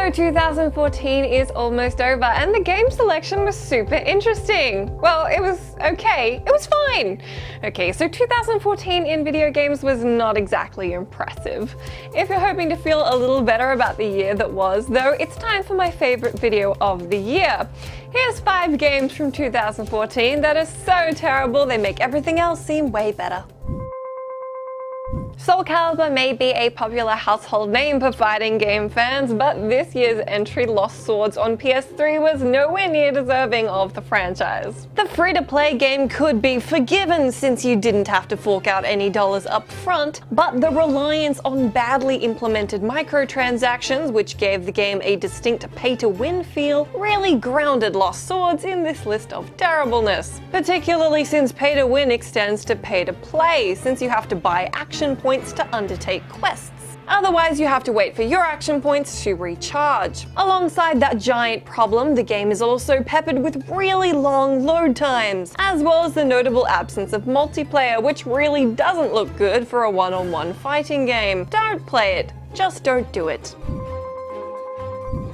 So 2014 is almost over and the game selection was super interesting. Well, it was okay. It was fine. Okay, so 2014 in video games was not exactly impressive. If you're hoping to feel a little better about the year that was, though, it's time for my favorite video of the year. Here's 5 games from 2014 that are so terrible they make everything else seem way better. Soul Calibur may be a popular household name for fighting game fans, but this year's entry, Lost Swords on PS3, was nowhere near deserving of the franchise. The free-to-play game could be forgiven since you didn't have to fork out any dollars up front, but the reliance on badly implemented microtransactions, which gave the game a distinct pay-to-win feel, really grounded Lost Swords in this list of terribleness. Particularly since pay-to-win extends to pay-to-play, since you have to buy action points to undertake quests. Otherwise, you have to wait for your action points to recharge. Alongside that giant problem, the game is also peppered with really long load times, as well as the notable absence of multiplayer, which really doesn't look good for a one-on-one fighting game. Don't play it. Just don't do it.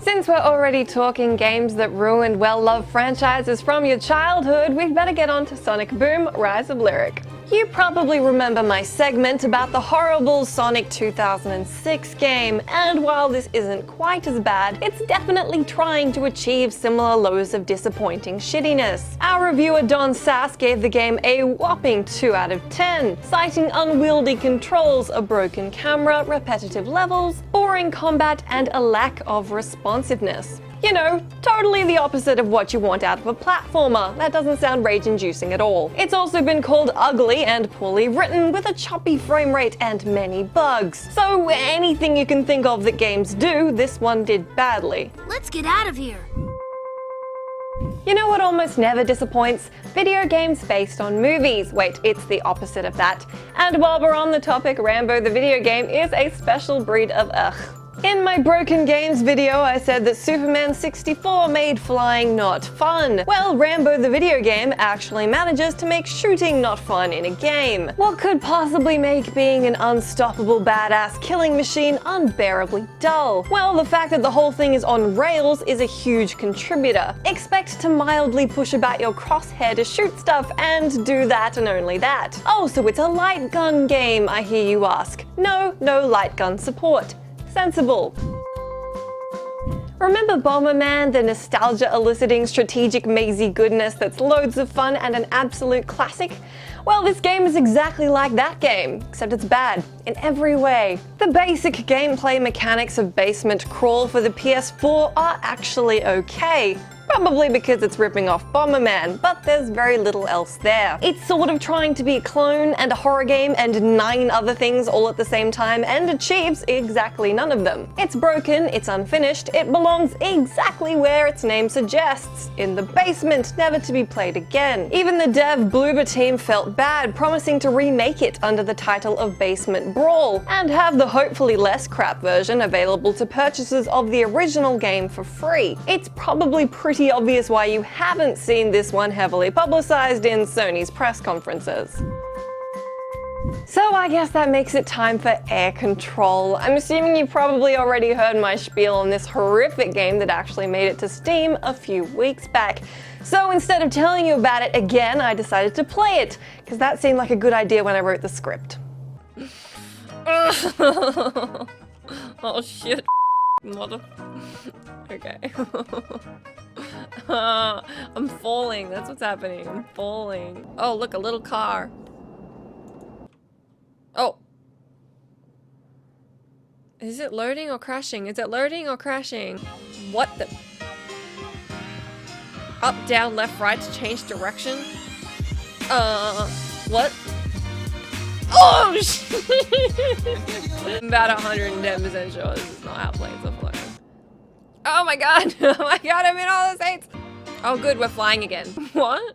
Since we're already talking games that ruined well-loved franchises from your childhood, we'd better get on to Sonic Boom: Rise of Lyric. You probably remember my segment about the horrible Sonic 2006 game, and while this isn't quite as bad, it's definitely trying to achieve similar lows of disappointing shittiness. Our reviewer Don Sass gave the game a whopping 2 out of 10, citing unwieldy controls, a broken camera, repetitive levels, boring combat, and a lack of responsiveness. You know, totally the opposite of what you want out of a platformer. That doesn't sound rage-inducing at all. It's also been called ugly and poorly written, with a choppy frame rate and many bugs. So anything you can think of that games do, this one did badly. Let's get out of here. You know what almost never disappoints? Video games based on movies. Wait, it's the opposite of that. And while we're on the topic, Rambo the video game is a special breed of ugh. In my Broken Games video, I said that Superman 64 made flying not fun. Well, Rambo the video game actually manages to make shooting not fun in a game. What could possibly make being an unstoppable badass killing machine unbearably dull? Well, the fact that the whole thing is on rails is a huge contributor. Expect to mildly push about your crosshair to shoot stuff and do that and only that. Oh, so it's a light gun game, I hear you ask. No light gun support. Sensible. Remember Bomberman, the nostalgia-eliciting strategic mazy goodness that's loads of fun and an absolute classic? Well, this game is exactly like that game, except it's bad in every way. The basic gameplay mechanics of basement crawl for the PS4 are actually okay. Probably because it's ripping off Bomberman, but there's very little else there. It's sort of trying to be a clone and a horror game and 9 other things all at the same time and achieves exactly none of them. It's broken, it's unfinished, it belongs exactly where its name suggests, in the basement, never to be played again. Even the dev Bloober team felt bad, promising to remake it under the title of Basement Brawl, and have the hopefully less crap version available to purchasers of the original game for free. It's probably pretty obvious why you haven't seen this one heavily publicized in Sony's press conferences. So I guess that makes it time for Air Control. I'm assuming you've probably already heard my spiel on this horrific game that actually made it to Steam a few weeks back. So instead of telling you about it again, I decided to play it, because that seemed like a good idea when I wrote the script. Oh shit. Mother. Okay. I'm falling. That's what's happening. I'm falling. Oh, look, a little car. Oh. Is it loading or crashing? Is it loading or crashing? What the? Up, down, left, right to change direction? What? Oh, shit! I'm about 110% sure this is not how planes are flying. Oh my god! Oh my god, I'm in all the states! Oh good, we're flying again. What?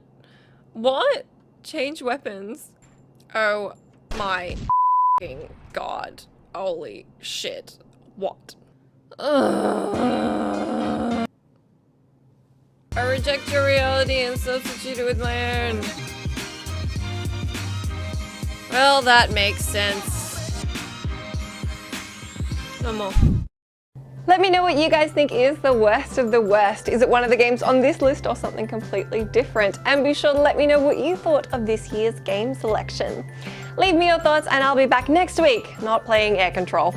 What? Change weapons. Oh my f***ing god. Holy shit. What? I reject your reality and substitute it with my own. Well, that makes sense. No more. Let me know what you guys think is the worst of the worst. Is it one of the games on this list or something completely different? And be sure to let me know what you thought of this year's game selection. Leave me your thoughts and I'll be back next week, not playing Air Control.